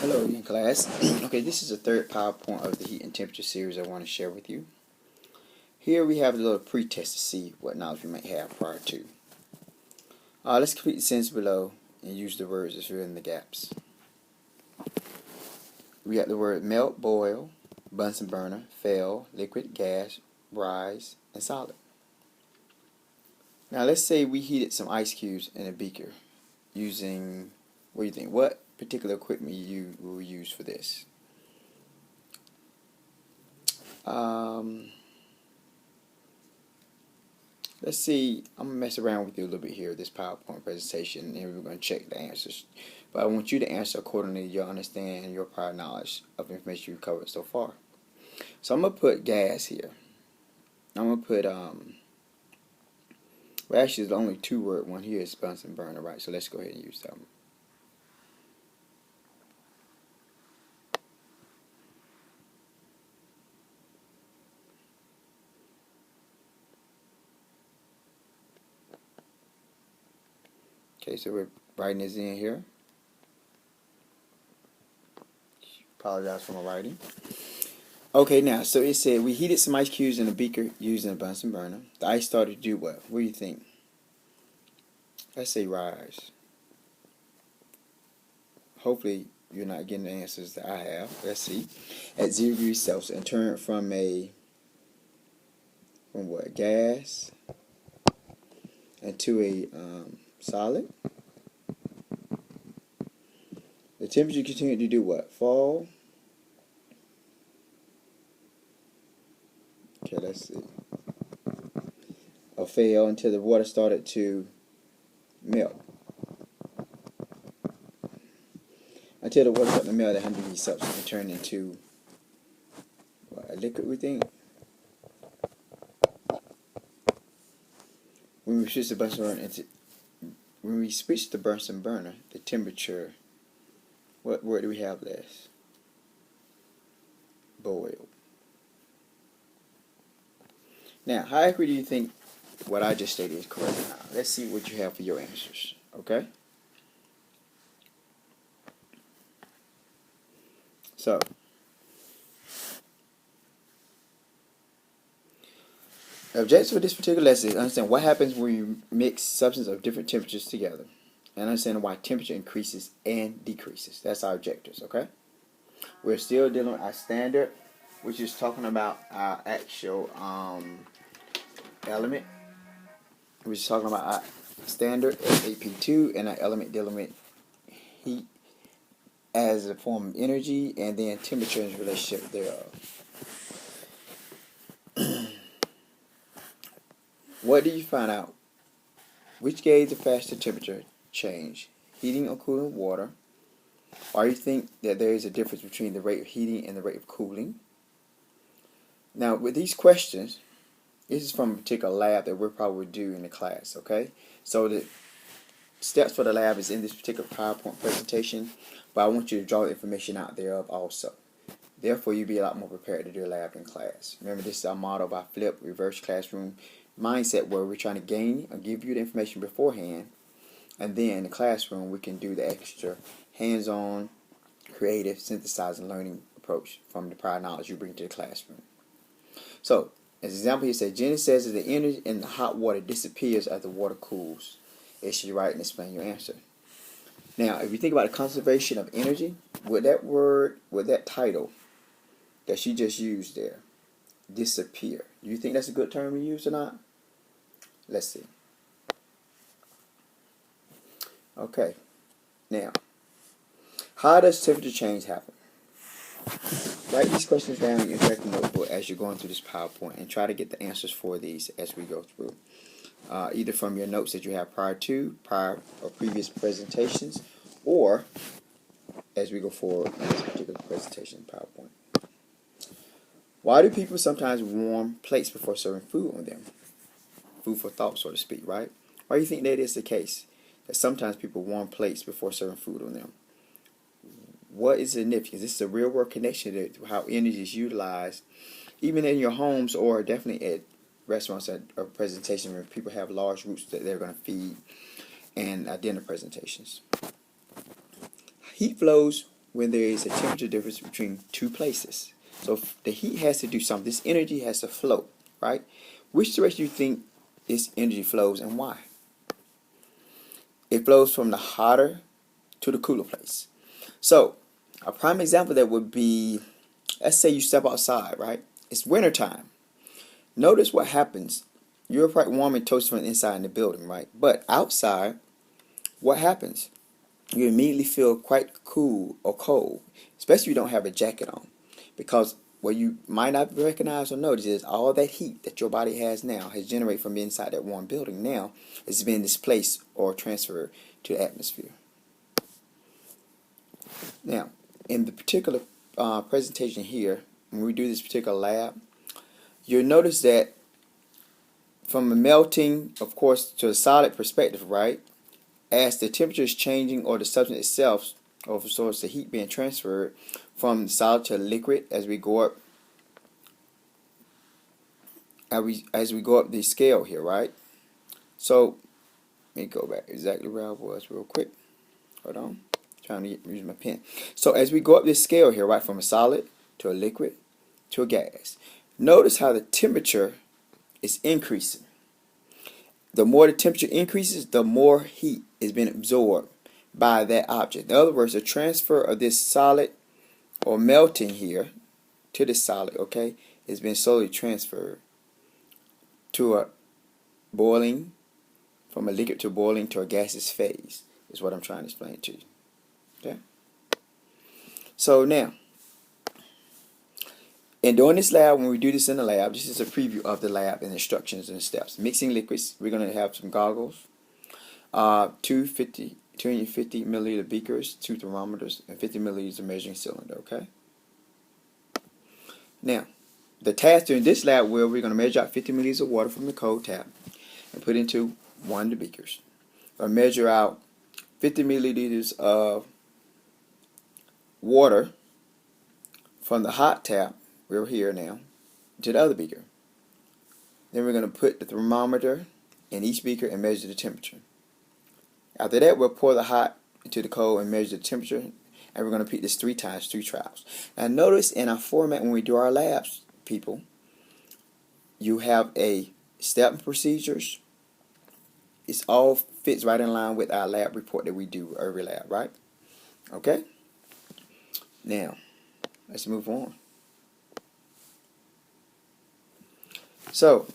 Hello again, class. Okay, this is the third PowerPoint of the heat and temperature series I want to share with you. Here we have a little pre-test to see what knowledge we might have prior to. Let's complete the sentence below and use the words to fill in the gaps. We got the word melt, boil, Bunsen burner, fail, liquid, gas, rise, and solid. Now let's say we heated some ice cubes in a beaker using, what do you think? What particular equipment you will use for this? Let's see, I'm going to mess around with you a little bit here, this PowerPoint presentation, and we're going to check the answers. But I want you to answer accordingly to your understanding and your prior knowledge of information you've covered so far. So I'm going to put gas here. I'm going to put, well actually there's only two word one here is Bunsen burner, right? So let's go ahead and use that one. Okay, so we're writing this in here. Apologize for my writing. Okay, now, so it said we heated some ice cubes in a beaker using a Bunsen burner. The ice started to do what? What do you think? Let's say rise. Hopefully you're not getting the answers that I have. Let's see. At 0 degrees Celsius and turn from what? Gas into a solid. The temperature continued to do what? Fall. Okay, let's see. Or fail until the water started to melt. Until the water started to melt at 100 degrees Celsius and turn into what, a liquid, we think. When we switch the Bunsen burner the temperature, what word do we have less? Boil. Now, how accurate do you think what I just stated is correct now? Let's see what you have for your answers, okay? So, the objective of this particular lesson is to understand what happens when you mix substances of different temperatures together and understand why temperature increases and decreases. That's our objectives, okay? We're still dealing with our standard, which is talking about our actual element, which is talking about our standard AP2 and our element dealing with heat as a form of energy and then temperature in relationship thereof. What do you find out? Which gauge the faster temperature change? Heating or cooling water? Or you think that there is a difference between the rate of heating and the rate of cooling? Now, with these questions, this is from a particular lab that we'll probably do in the class, okay? So the steps for the lab is in this particular PowerPoint presentation, but I want you to draw the information out thereof also. Therefore, you'll be a lot more prepared to do a lab in class. Remember, this is our model of our flip, reverse classroom mindset where we're trying to gain or give you the information beforehand, and then in the classroom we can do the extra hands-on, creative, synthesizing learning approach from the prior knowledge you bring to the classroom. So, as an example, he said, Jenny says that the energy in the hot water disappears as the water cools. It should write and explain your answer. Now, if you think about the conservation of energy, with that title that she just used there, disappear, do you think that's a good term to use or not? Let's see. Okay. Now, how does temperature change happen? Write these questions down in your interactive notebook as you're going through this PowerPoint and try to get the answers for these as we go through. Either from your notes that you have prior or previous presentations, or as we go forward in this particular presentation PowerPoint. Why do people sometimes warm plates before serving food on them? Food for thought, so to speak, right? Why do you think that is the case? That sometimes people warm plates before serving food on them. What is significant? This is a real world connection to how energy is utilized, even in your homes or definitely at restaurants or presentations where people have large groups that they're going to feed, and dinner presentations. Heat flows when there is a temperature difference between two places. So if the heat has to do something. This energy has to flow, right? Which direction do you think this energy flows and why? It flows from the hotter to the cooler place. So a prime example that would be, let's say you step outside, right? It's winter time. Notice what happens. You're quite warm and toasty from the inside in the building, right? But outside, what happens? You immediately feel quite cool or cold, especially if you don't have a jacket on. Because what you might not recognize or notice is all that heat that your body has now has generated from inside that warm building now is being displaced or transferred to the atmosphere. Now, in the particular presentation here, when we do this particular lab, you'll notice that from a melting, of course, to a solid perspective, right? As the temperature is changing or the substance itself, or so it's the heat being transferred from the solid to liquid as we go up, as we go up the scale here, right? So let me go back exactly where I was real quick. Hold on, trying to use my pen. So as we go up this scale here, right, from a solid to a liquid to a gas, notice how the temperature is increasing. The more the temperature increases, the more heat is being absorbed by that object. In other words, the transfer of this solid or melting here to this solid, okay, is being slowly transferred to a boiling, from a liquid to boiling to a gaseous phase, is what I'm trying to explain to you. Okay? So now, and during this lab, when we do this in the lab, this is a preview of the lab and instructions and steps. Mixing liquids, we're going to have some goggles, 250 milliliter beakers, 2 thermometers, and 50 milliliters of measuring cylinder, okay? Now, the task during this lab where we're going to measure out 50 milliliters of water from the cold tap and put into one of the beakers. Or measure out 50 milliliters of water from the hot tap, we're here now, to the other beaker. Then we're going to put the thermometer in each beaker and measure the temperature. After that, we'll pour the hot into the cold and measure the temperature, and we're going to repeat this 3 times, 3 trials. Now notice in our format when we do our labs, people, you have a step and procedures. It all fits right in line with our lab report that we do every lab, right? Okay? Now, let's move on. So,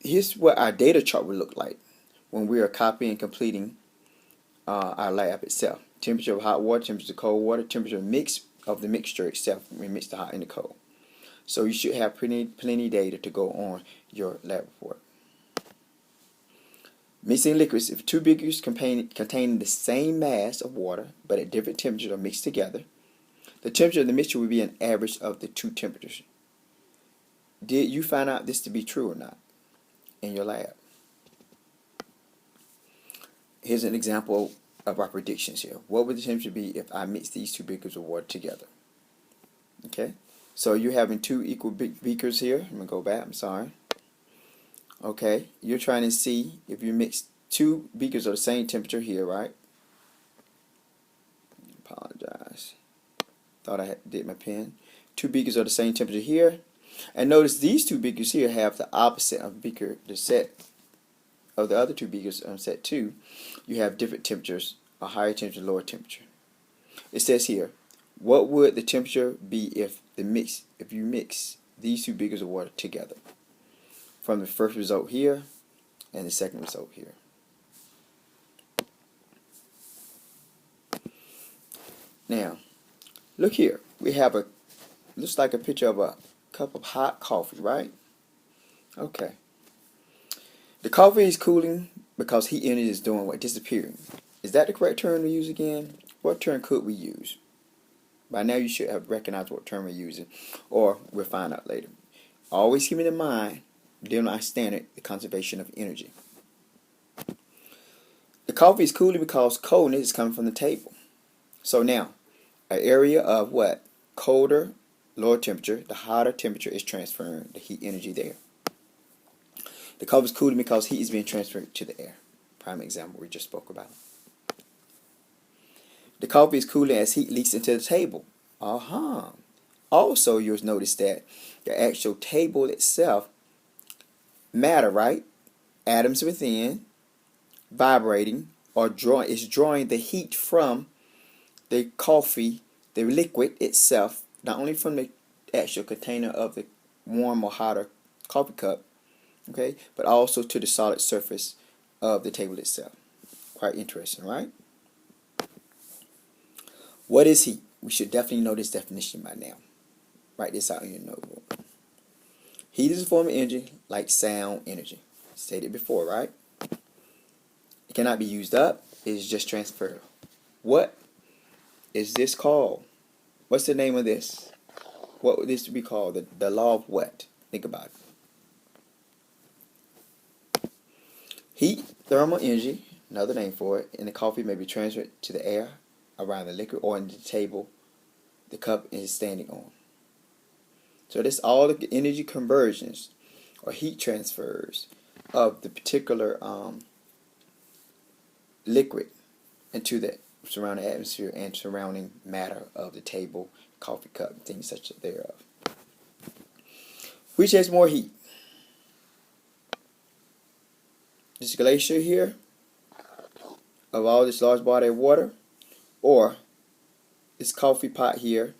here's what our data chart would look like when we are copying and completing our lab itself. Temperature of hot water, temperature of cold water, temperature mix of the mixture itself when we mix the hot and the cold. So you should have plenty data to go on your lab report. Mixing liquids. If 2 beakers containing the same mass of water but at different temperatures are mixed together, the temperature of the mixture will be an average of the 2 temperatures. Did you find out this to be true or not in your lab? Here's an example of our predictions here. What would the temperature be if I mix these 2 beakers of water together? Okay, so you're having 2 equal beakers here. I'm going to go back, I'm sorry. Okay, you're trying to see if you mix 2 beakers of the same temperature here, right? Apologize. Thought I did my pen. 2 beakers of the same temperature here. And notice these 2 beakers here have the opposite of beaker, the set of the other 2 beakers on set 2. You have different temperatures, a higher temperature, lower temperature. It says here, what would the temperature be if you mix these 2 beakers of water together? From the first result here and the second result here. Now, look here. We have looks like a picture of a cup of hot coffee, right? Okay. The coffee is cooling because heat energy is doing what? Disappearing. Is that the correct term to use again? What term could we use? By now you should have recognized what term we're using, or we'll find out later. Always keep in mind, dealing with our standard, the conservation of energy. The coffee is cooling because coldness is coming from the table. So now, an area of what? Colder, lower temperature, the hotter temperature is transferring the heat energy there. The coffee is cooling because heat is being transferred to the air. Prime example we just spoke about. The coffee is cooling as heat leaks into the table. Uh-huh. Also, you'll notice that the actual table itself, matter, right? Atoms within, vibrating, or drawing the heat from the coffee, the liquid itself, not only from the actual container of the warm or hotter coffee cup, okay, but also to the solid surface of the table itself. Quite interesting, right? What is heat? We should definitely know this definition by now. Write this out in your notebook. Heat is a form of energy like sound energy. Stated before, right? It cannot be used up. It is just transferred. What is this called? What's the name of this? What would this be called? The law of what? Think about it. Heat, thermal energy, another name for it, in the coffee may be transferred to the air around the liquid or into the table the cup is standing on. So this all the energy conversions or heat transfers of the particular liquid into the surrounding atmosphere and surrounding matter of the table, coffee cup, things such as thereof. Which has more heat? This glacier here of all this large body of water, or this coffee pot here,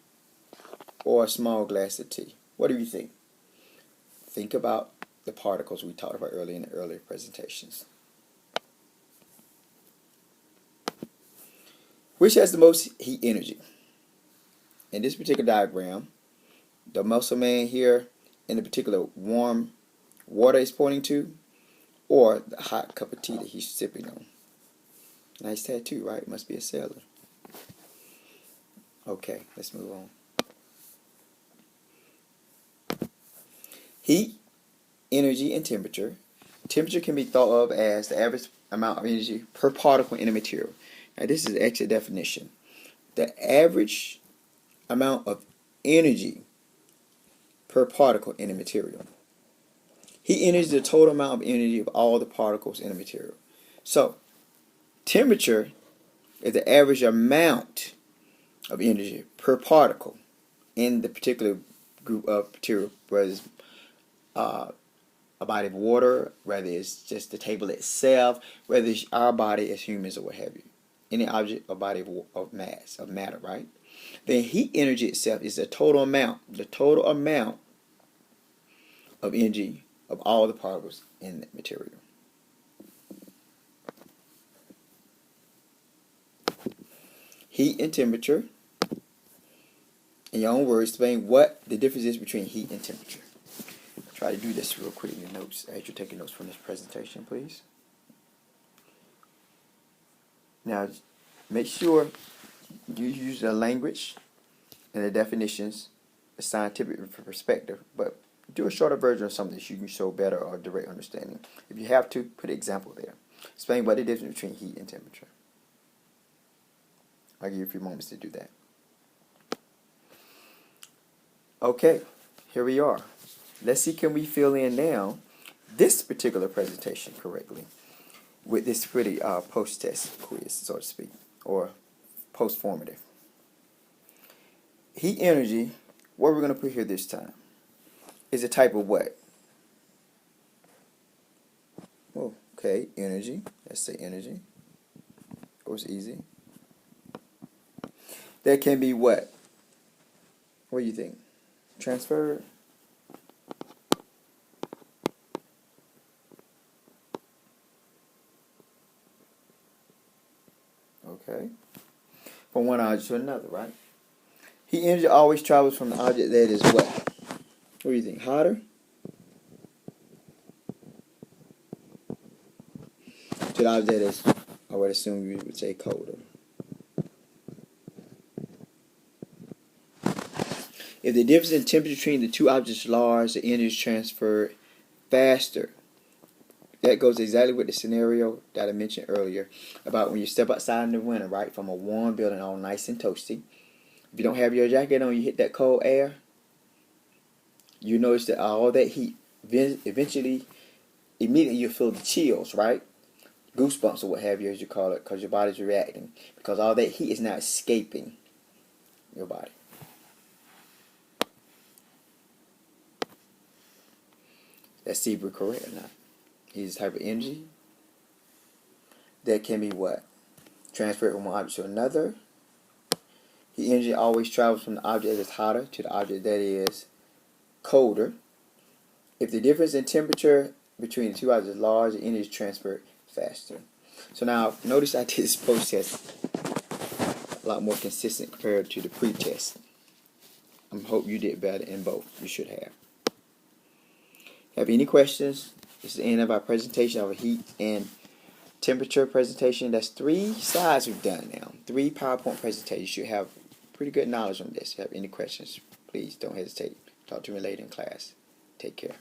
or a small glass of tea? What do you think? Think about the particles we talked about earlier in the earlier presentations. Which has the most heat energy? In this particular diagram, the muscle man here in the particular warm water is pointing to, or the hot cup of tea that he's sipping on. Nice tattoo, right? Must be a sailor. Okay, let's move on. Heat, energy, and temperature. Temperature can be thought of as the average amount of energy per particle in a material. Now, this is the actual definition. The average amount of energy per particle in a material. Heat energy is the total amount of energy of all the particles in a material. So, temperature is the average amount of energy per particle in the particular group of material, whether it's a body of water, whether it's just the table itself, whether it's our body as humans or what have you. Any object or body of mass, of matter, right? Then heat energy itself is the total amount of energy of all the particles in the material. Heat and temperature. In your own words, explain what the difference is between heat and temperature. Try to do this real quick in your notes as you're taking notes from this presentation, please. Now, make sure you use the language and the definitions, the scientific perspective, but do a shorter version of something that you can show better or direct understanding. If you have to, put an example there. Explain what the difference between heat and temperature. I'll give you a few moments to do that. Okay, here we are. Let's see, can we fill in now this particular presentation correctly with this pretty post-test quiz, so to speak, or post-formative. Heat energy, what we're going to put here this time, is a type of what? Well, okay, energy. Let's say energy. It was easy. That can be what? What do you think? Transferred? Okay. From one object to another, right? Heat energy always travels from the object that is what? What do you think? Hotter? To the object that is, I would assume you would say colder. If the difference in temperature between the two objects is large, the energy is transferred faster. That goes exactly with the scenario that I mentioned earlier about when you step outside in the winter, right, from a warm building all nice and toasty. If you don't have your jacket on, you hit that cold air, you notice that all that heat, immediately you feel the chills, right? goosebumps or what have you, as you call it, because your body's reacting, because all that heat is now escaping your body. That's Seabury correct or not? He's a type of energy that can be what? Transferred from one object to another. The energy always travels from the object that is hotter to the object that is colder. If the difference in temperature between the two objects is large, the energy is transferred faster. So now, notice I did this post-test a lot more consistent compared to the pre-test. I hope you did better in both. You should have. Have any questions? This is the end of our presentation of a heat and temperature presentation. That's 3 slides we've done now. 3 PowerPoint presentations. You should have pretty good knowledge on this. If you have any questions, please don't hesitate. Talk to me later in class. Take care.